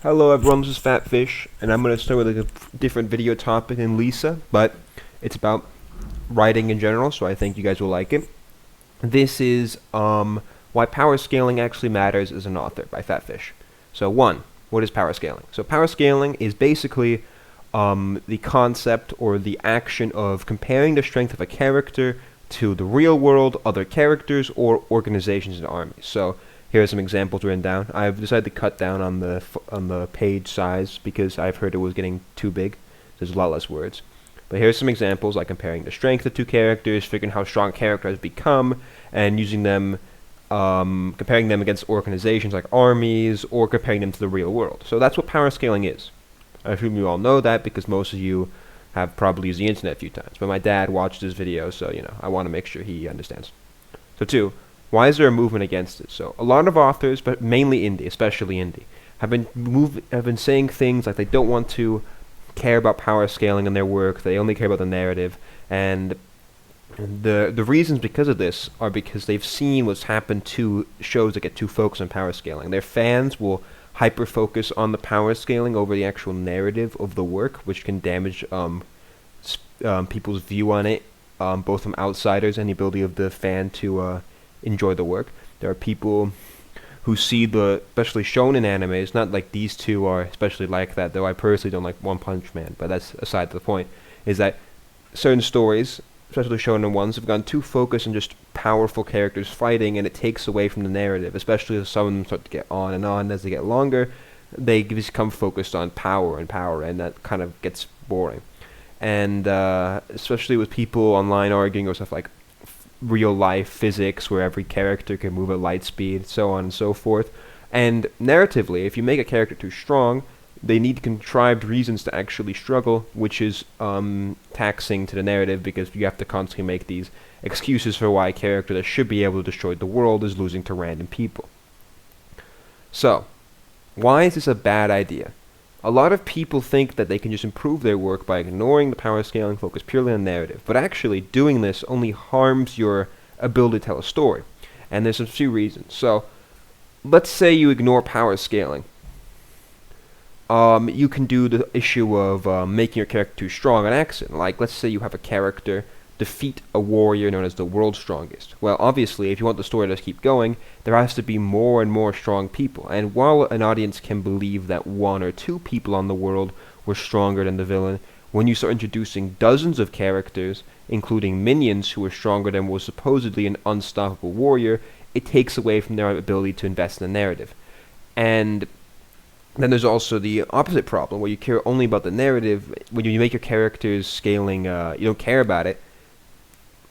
Hello everyone, this is Fatfish, and I'm going to start with a different video topic than Lisa, but it's about writing in general, so I think you guys will like it. This is why power scaling actually matters as an author by Fatfish. So one, what is power scaling? So power scaling is basically the concept or the action of comparing the strength of a character to the real world, other characters, or organizations and armies. So here are some examples written down. I've decided to cut down on the page size because I've heard it was getting too big. There's a lot less words. But here's some examples, like comparing the strength of two characters, figuring how strong a character has become, and using them, comparing them against organizations like armies, or comparing them to the real world. So that's what power scaling is. I assume you all know that because most of you have probably used the internet a few times. But my dad watched this video, so I want to make sure he understands. So two, why is there a movement against it? So a lot of authors, but mainly indie, especially indie, have been saying things like they don't want to care about power scaling in their work. They only care about the narrative, and the reasons because of this are because they've seen what's happened to shows that get too focused on power scaling. Their fans will hyper focus on the power scaling over the actual narrative of the work, which can damage people's view on it, both from outsiders and the ability of the fan to enjoy the work. There are people who see especially shonen animes, not like these two are especially like that, though I personally don't like One Punch Man, but that's aside the point, is that certain stories, especially shonen ones, have gone too focused on just powerful characters fighting, and it takes away from the narrative, especially as some of them start to get on as they get longer. They become focused on power, and that kind of gets boring. And especially with people online arguing or stuff like real life physics where every character can move at light speed, so on and so forth. And narratively, if you make a character too strong, they need contrived reasons to actually struggle, which is taxing to the narrative because you have to constantly make these excuses for why a character that should be able to destroy the world is losing to random people. So, why is this a bad idea? A lot of people think that they can just improve their work by ignoring the power scaling focus purely on narrative, but actually doing this only harms your ability to tell a story. And there's a few reasons. So, let's say you ignore power scaling. You can do the issue of making your character too strong on accident. Like, let's say you have a character defeat a warrior known as the world's strongest. Well, obviously, if you want the story to keep going, there has to be more and more strong people. And while an audience can believe that one or two people on the world were stronger than the villain, when you start introducing dozens of characters, including minions who are stronger than was supposedly an unstoppable warrior, it takes away from their ability to invest in the narrative. And then there's also the opposite problem, where you care only about the narrative. When you make your characters scaling, you don't care about it.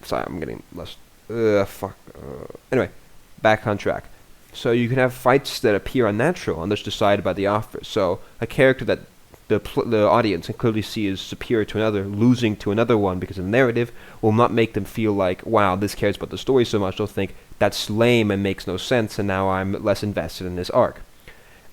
Sorry, I'm getting lost. Anyway, back on track. So you can have fights that appear unnatural and that's decided by the author. So a character that the audience can clearly see is superior to another, losing to another one because of the narrative, will not make them feel like, wow, this cares about the story so much. They'll think, that's lame and makes no sense, and now I'm less invested in this arc.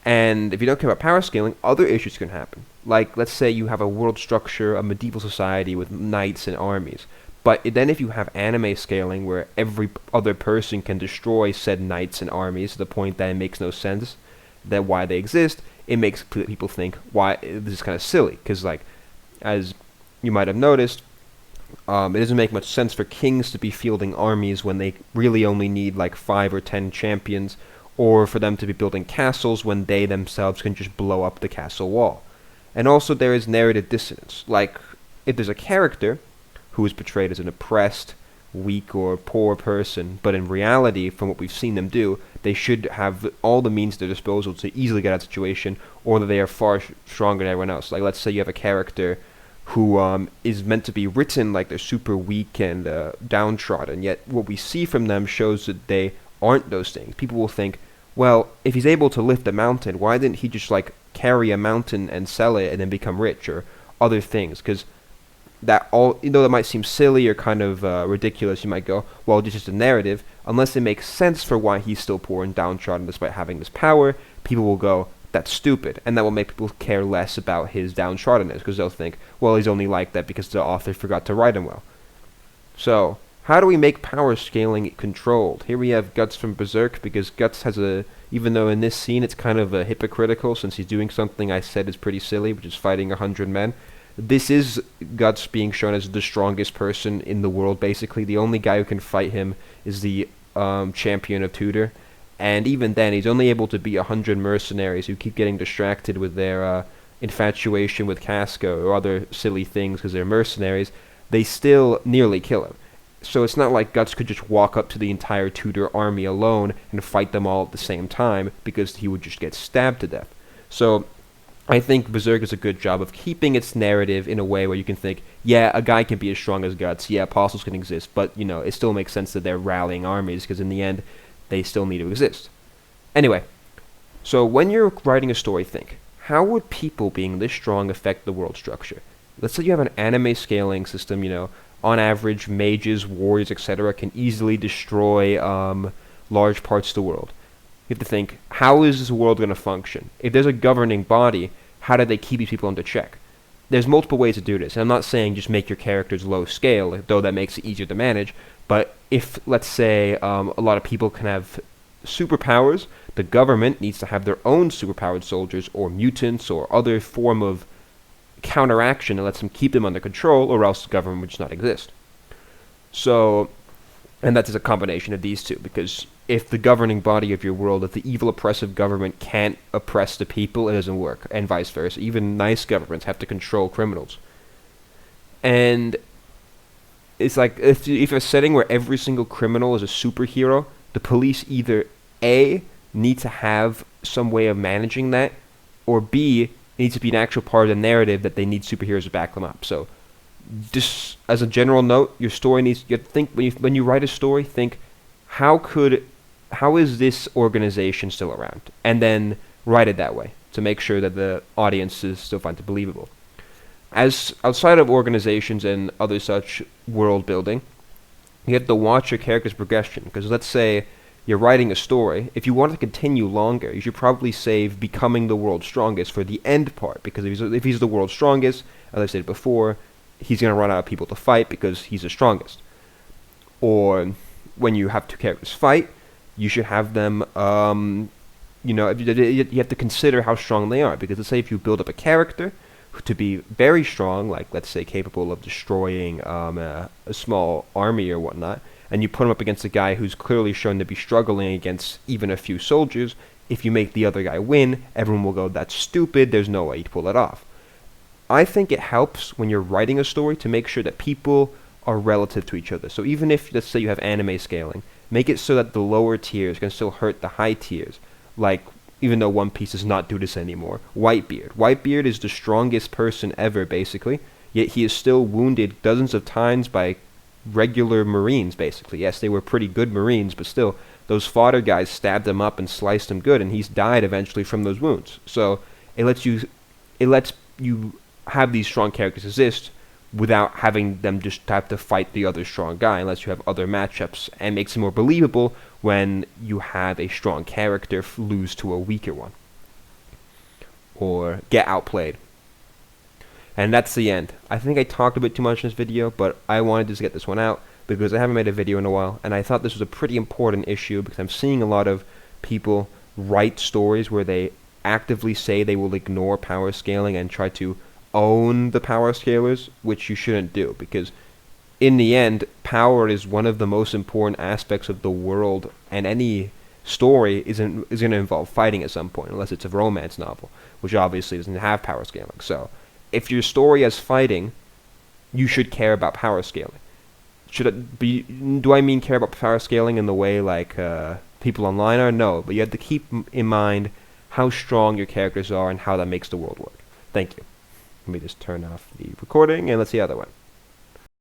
And if you don't care about power scaling, other issues can happen. Like, let's say you have a world structure, a medieval society with knights and armies. But then if you have anime scaling where every other person can destroy said knights and armies to the point that it makes no sense that why they exist, it makes people think, why this is kind of silly. Because, like, as you might have noticed, it doesn't make much sense for kings to be fielding armies when they really only need like 5 or 10 champions, or for them to be building castles when they themselves can just blow up the castle wall. And also there is narrative dissonance. Like, if there's a character who is portrayed as an oppressed, weak, or poor person, but in reality, from what we've seen them do, they should have all the means at their disposal to easily get out of the situation, or that they are far stronger than everyone else. Like, let's say you have a character who is meant to be written like they're super weak and downtrodden, yet what we see from them shows that they aren't those things. People will think, well, if he's able to lift a mountain, why didn't he just like carry a mountain and sell it and then become rich, or other things? Because that all, that might seem silly or kind of ridiculous, you might go, well, it's just a narrative. Unless it makes sense for why he's still poor and downtrodden despite having this power, people will go, that's stupid. And that will make people care less about his downtroddenness, because they'll think, well, he's only like that because the author forgot to write him well. So, how do we make power scaling controlled? Here we have Guts from Berserk, because Guts has a even though in this scene it's kind of hypocritical since he's doing something I said is pretty silly, which is fighting 100 men. This is Guts being shown as the strongest person in the world, basically. The only guy who can fight him is the champion of Tudor. And even then, he's only able to beat 100 mercenaries who keep getting distracted with their infatuation with Casca or other silly things because they're mercenaries. They still nearly kill him. So it's not like Guts could just walk up to the entire Tudor army alone and fight them all at the same time, because he would just get stabbed to death. So I think Berserk does a good job of keeping its narrative in a way where you can think, yeah, a guy can be as strong as Guts, yeah, apostles can exist, but, you know, it still makes sense that they're rallying armies, because in the end, they still need to exist. Anyway, so when you're writing a story, think, how would people being this strong affect the world structure? Let's say you have an anime scaling system, you know, on average, mages, warriors, etc. can easily destroy large parts of the world. You have to think, how is this world going to function? If there's a governing body, how do they keep these people under check? There's multiple ways to do this. And I'm not saying just make your characters low scale, though that makes it easier to manage. But if, let's say, a lot of people can have superpowers, the government needs to have their own superpowered soldiers or mutants or other form of counteraction that lets them keep them under control, or else the government would just not exist. So, and that's a combination of these two, because if the governing body of your world, if the evil oppressive government can't oppress the people, it doesn't work, and vice versa. Even nice governments have to control criminals. And it's like, if a setting where every single criminal is a superhero, the police either A, need to have some way of managing that, or B, needs to be an actual part of the narrative that they need superheroes to back them up. So, just as a general note, your story needs, you have to think, when you write a story, think, how is this organization still around? And then write it that way, to make sure that the audiences still find it believable. As outside of organizations and other such world building, you have to watch your character's progression, because let's say you're writing a story, if you want to continue longer, you should probably save becoming the world's strongest for the end part, because if he's the world's strongest, as I said before, he's going to run out of people to fight because he's the strongest. Or when you have two characters fight, you should have them, you have to consider how strong they are, because let's say if you build up a character to be very strong, like let's say capable of destroying a small army or whatnot, and you put him up against a guy who's clearly shown to be struggling against even a few soldiers, if you make the other guy win, everyone will go, that's stupid, there's no way to pull it off. I think it helps when you're writing a story to make sure that people are relative to each other. So even if, let's say you have anime scaling, make it so that the lower tiers can still hurt the high tiers. Like, even though One Piece does not do this anymore, Whitebeard. Whitebeard is the strongest person ever, basically, yet he is still wounded dozens of times by regular Marines, basically. Yes, they were pretty good Marines, but still, those fodder guys stabbed him up and sliced him good, and he's died eventually from those wounds. So it lets you have these strong characters exist without having them just have to fight the other strong guy, unless you have other matchups, and makes it more believable when you have a strong character lose to a weaker one, or get outplayed. And that's the end. I think I talked a bit too much in this video, but I wanted to get this one out because I haven't made a video in a while, and I thought this was a pretty important issue because I'm seeing a lot of people write stories where they actively say they will ignore power scaling and try to own the power scalers, which you shouldn't do, because in the end, power is one of the most important aspects of the world, and any story is going to involve fighting at some point, unless it's a romance novel, which obviously doesn't have power scaling. So if your story has fighting, you should care about power scaling. Should it be? Do I mean care about power scaling in the way like people online are? No, but you have to keep in mind how strong your characters are and how that makes the world work. Thank you. Let me just turn off the recording and let's see how that went.